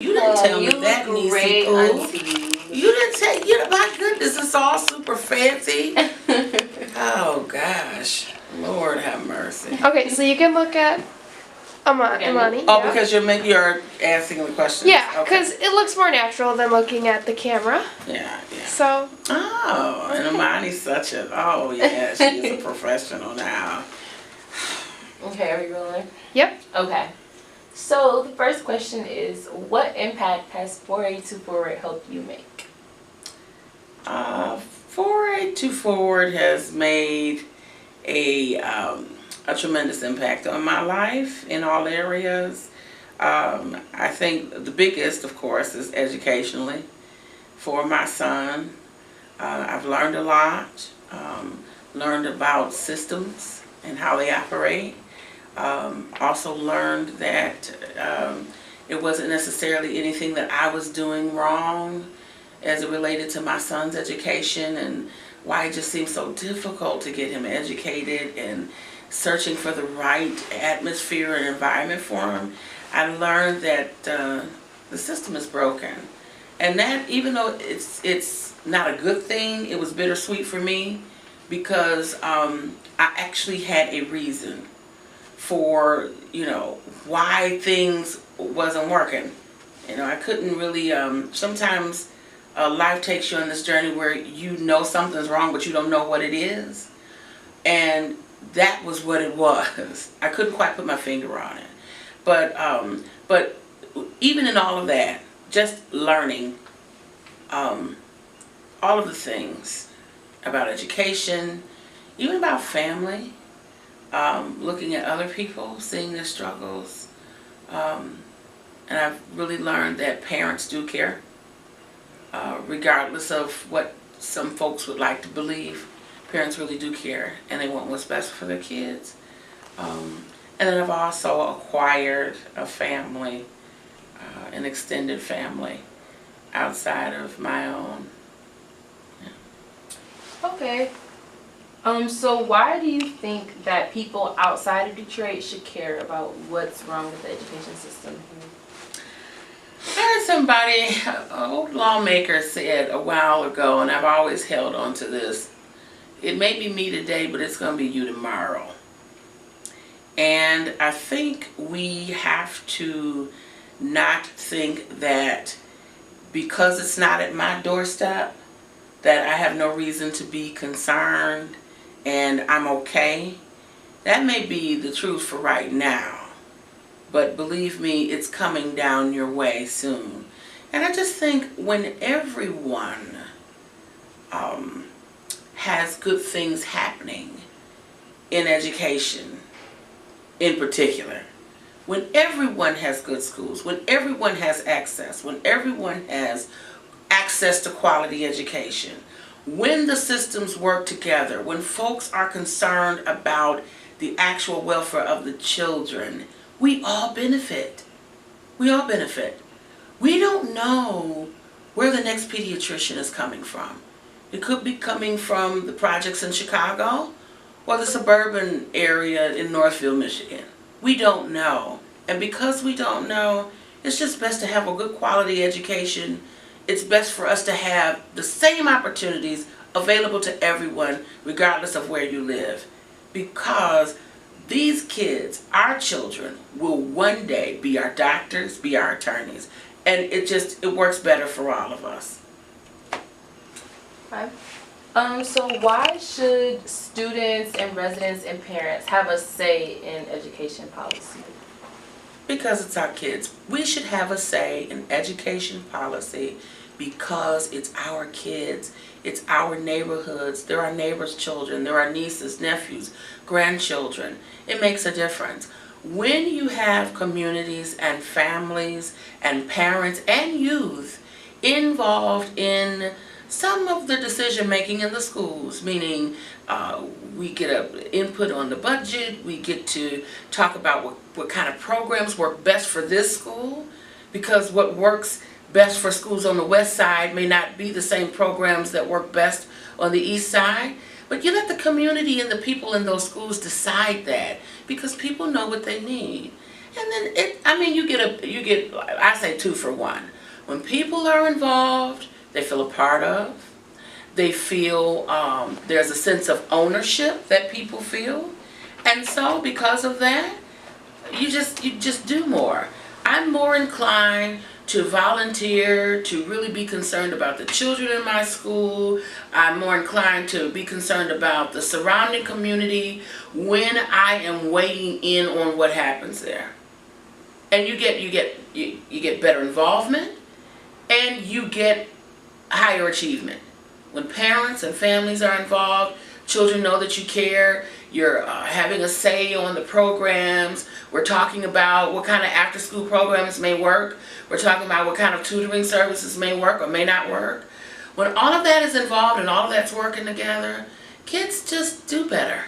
You didn't tell me You that, look Niecy great, Pooh. Auntie. You didn't tell. My goodness, it's all super fancy. Oh gosh, Lord have mercy. Okay, so you can look at Imani. Oh, yeah. because you're asking the questions. Yeah, Okay. because it looks more natural than looking at the camera. Yeah. So. Oh, and Imani's such a. Oh yeah, she's a professional now. Okay, are we rolling? Yep. Okay. So the first question is, what impact has 4A2 Forward helped you make? 4A2 Forward has made a tremendous impact on my life in all areas. I think the biggest, of course, is educationally. For my son, I've learned a lot, learned about systems and how they operate. Also learned that it wasn't necessarily anything that I was doing wrong as it related to my son's education, and why it just seemed so difficult to get him educated and searching for the right atmosphere and environment for him. I learned that the system is broken, and that even though it's not a good thing, it was bittersweet for me because I actually had a reason for why things wasn't working. I couldn't really sometimes life takes you on this journey where you know something's wrong but you don't know what it is, and that was what it was. I couldn't quite put my finger on it, but even in all of that, just learning all of the things about education, even about family, looking at other people, seeing their struggles, and I've really learned that parents do care, regardless of what some folks would like to believe. Parents really do care, and they want what's best for their kids. And then I've also acquired a family, an extended family outside of my own. Okay. So why do you think that people outside of Detroit should care about what's wrong with the education system here? I heard somebody, an old lawmaker, said a while ago, and I've always held on to this: it may be me today, but it's going to be you tomorrow. And I think we have to not think that because it's not at my doorstep that I have no reason to be concerned and I'm okay. That may be the truth for right now, but believe me, it's coming down your way soon. And I just think when everyone has good things happening in education in particular, when everyone has good schools, when everyone has access, when everyone has access to quality education, when the systems work together, when folks are concerned about the actual welfare of the children, we all benefit. We all benefit. We don't know where the next pediatrician is coming from. It could be coming from the projects in Chicago or the suburban area in Northville, Michigan. We don't know. And because we don't know, it's just best to have a good quality education. It's best for us to have the same opportunities available to everyone, regardless of where you live. Because these kids, our children, will one day be our doctors, be our attorneys. And it works better for all of us. Okay. So why should students and residents and parents have a say in education policy? Because it's our kids. We should have a say in education policy because it's our kids. It's our neighborhoods. They're our neighbors' children. They're our nieces, nephews, grandchildren. It makes a difference. When you have communities and families and parents and youth involved in some of the decision making in the schools, meaning we get an input on the budget, we get to talk about what kind of programs work best for this school, because what works best for schools on the west side may not be the same programs that work best on the east side. But you let the community and the people in those schools decide that, because people know what they need. And then you get, I say 2 for 1. When people are involved, they feel a part of. They feel there's a sense of ownership that people feel. And so because of that, you just do more. I'm more inclined to volunteer, to really be concerned about the children in my school. I'm more inclined to be concerned about the surrounding community when I am weighing in on what happens there. And you get better involvement, and you get higher achievement. When parents and families are involved, children know that you care. You're having a say on the programs. We're talking about what kind of after-school programs may work. We're talking about what kind of tutoring services may work or may not work. When all of that is involved and all of that's working together, kids just do better.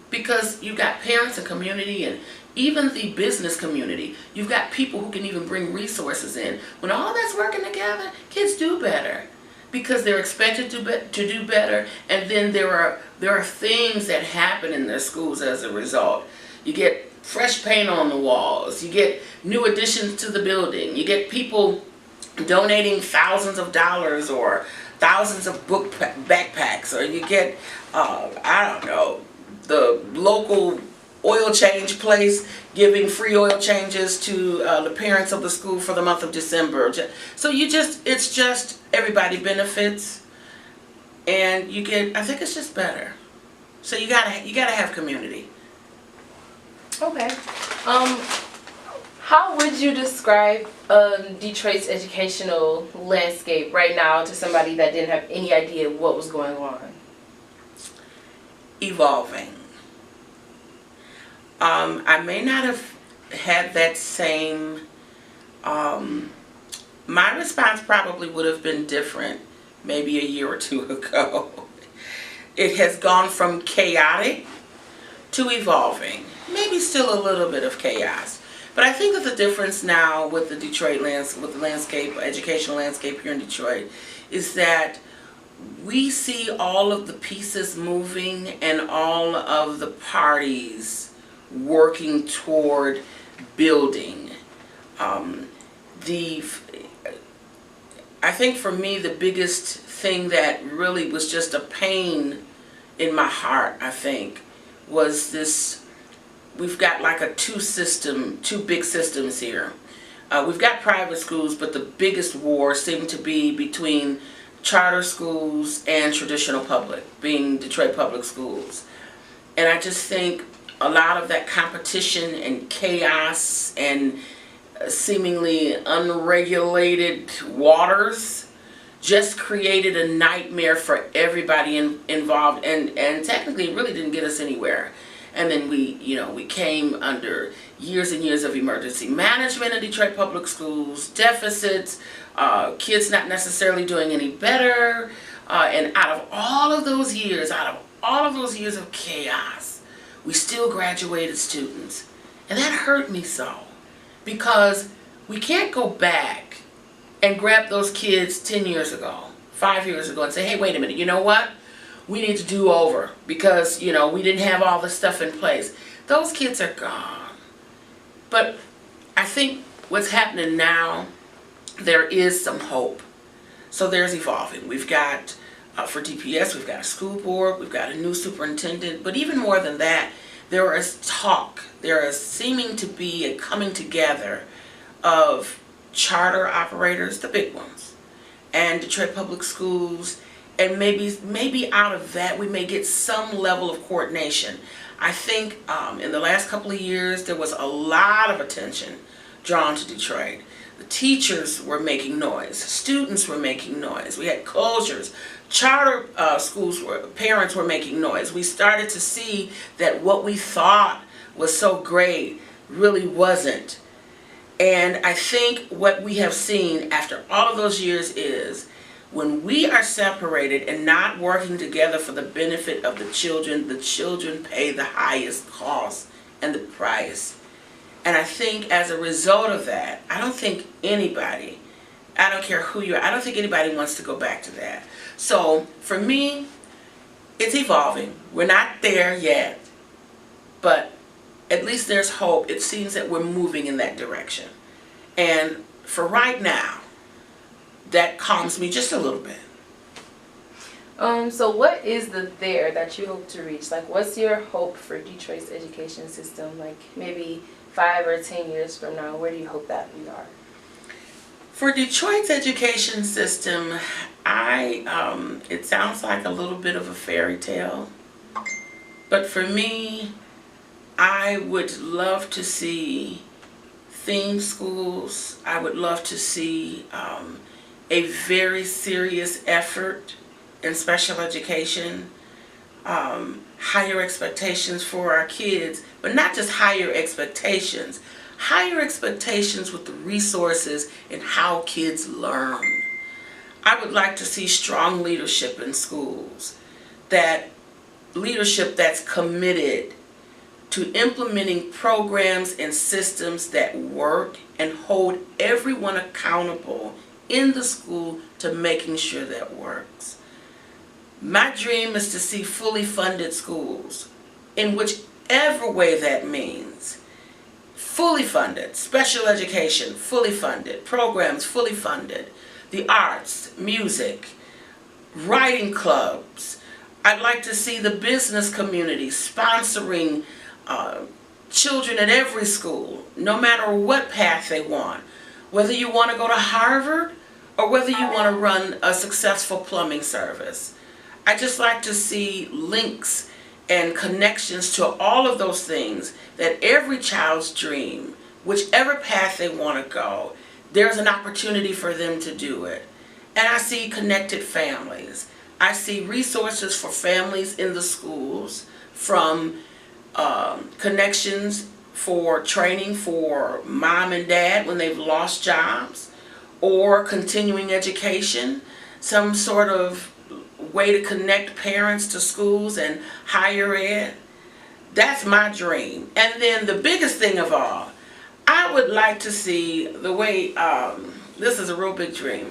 Because you've got parents and community and even the business community. You've got people who can even bring resources in. When all of that's working together, kids do better. Because they're expected to do better, and then there are things that happen in their schools as a result. You get fresh paint on the walls, you get new additions to the building, you get people donating thousands of dollars or thousands of book backpacks, or you get, I don't know, the local oil change place giving free oil changes to the parents of the school for the month of December. So it's just everybody benefits, and I think it's just better. So you gotta have community. Okay. How would you describe Detroit's educational landscape right now to somebody that didn't have any idea what was going on? Evolving. I may not have had that same, my response probably would have been different maybe a year or 2 ago. It has gone from chaotic to evolving. Maybe still a little bit of chaos. But I think that the difference now with the Detroit educational landscape here in Detroit, is that we see all of the pieces moving and all of the parties working toward building. I think for me the biggest thing that really was just a pain in my heart, I think, was this. We've got like two big systems here. We've got private schools, but the biggest war seemed to be between charter schools and traditional public, being Detroit Public Schools. And I just think a lot of that competition and chaos and seemingly unregulated waters just created a nightmare for everybody involved, and technically it really didn't get us anywhere. And then we came under years and years of emergency management in Detroit Public Schools, deficits, kids not necessarily doing any better, and out of all of those years of chaos, we still graduated students. And that hurt me so, because we can't go back and grab those kids 10 years ago, 5 years ago, and say, hey, wait a minute, you know what? We need to do over because, we didn't have all this stuff in place. Those kids are gone. But I think what's happening now, there is some hope. So there's evolving. We've got, for DPS, we've got a school board, we've got a new superintendent, but even more than that, there is talk. There is seeming to be a coming together of charter operators, the big ones, and Detroit Public Schools, and maybe out of that we may get some level of coordination. I think in the last couple of years there was a lot of attention drawn to Detroit. The teachers were making noise, students were making noise, we had closures, charter schools parents were making noise. We started to see that what we thought was so great really wasn't. And I think what we have seen after all of those years is when we are separated and not working together for the benefit of the children pay the highest cost and the price. And I think as a result of that, I don't think anybody, I don't care who you are, I don't think anybody wants to go back to that. So for me, it's evolving. We're not there yet, but at least there's hope. It seems that we're moving in that direction. And for right now, that calms me just a little bit. So what is the there that you hope to reach? Like, what's your hope for Detroit's education system? Like, maybe 5 or 10 years from now, where do you hope that we are? For Detroit's education system, it sounds like a little bit of a fairy tale. But for me, I would love to see theme schools. I would love to see a very serious effort in special education, higher expectations for our kids, but not just higher expectations with the resources and how kids learn. I would like to see strong leadership in schools, that leadership that's committed to implementing programs and systems that work and hold everyone accountable in the school to making sure that works. My dream is to see fully funded schools, in whichever way that means. Fully funded, special education, fully funded, programs fully funded, the arts, music, writing clubs. I'd like to see the business community sponsoring children at every school, no matter what path they want. Whether you want to go to Harvard or whether you want to run a successful plumbing service. I just like to see links and connections to all of those things, that every child's dream, whichever path they want to go, there's an opportunity for them to do it. And I see connected families. I see resources for families in the schools, from connections for training for mom and dad when they've lost jobs, or continuing education, some sort of way to connect parents to schools and higher ed. That's my dream. And then the biggest thing of all, I would like to see the way, this is a real big dream,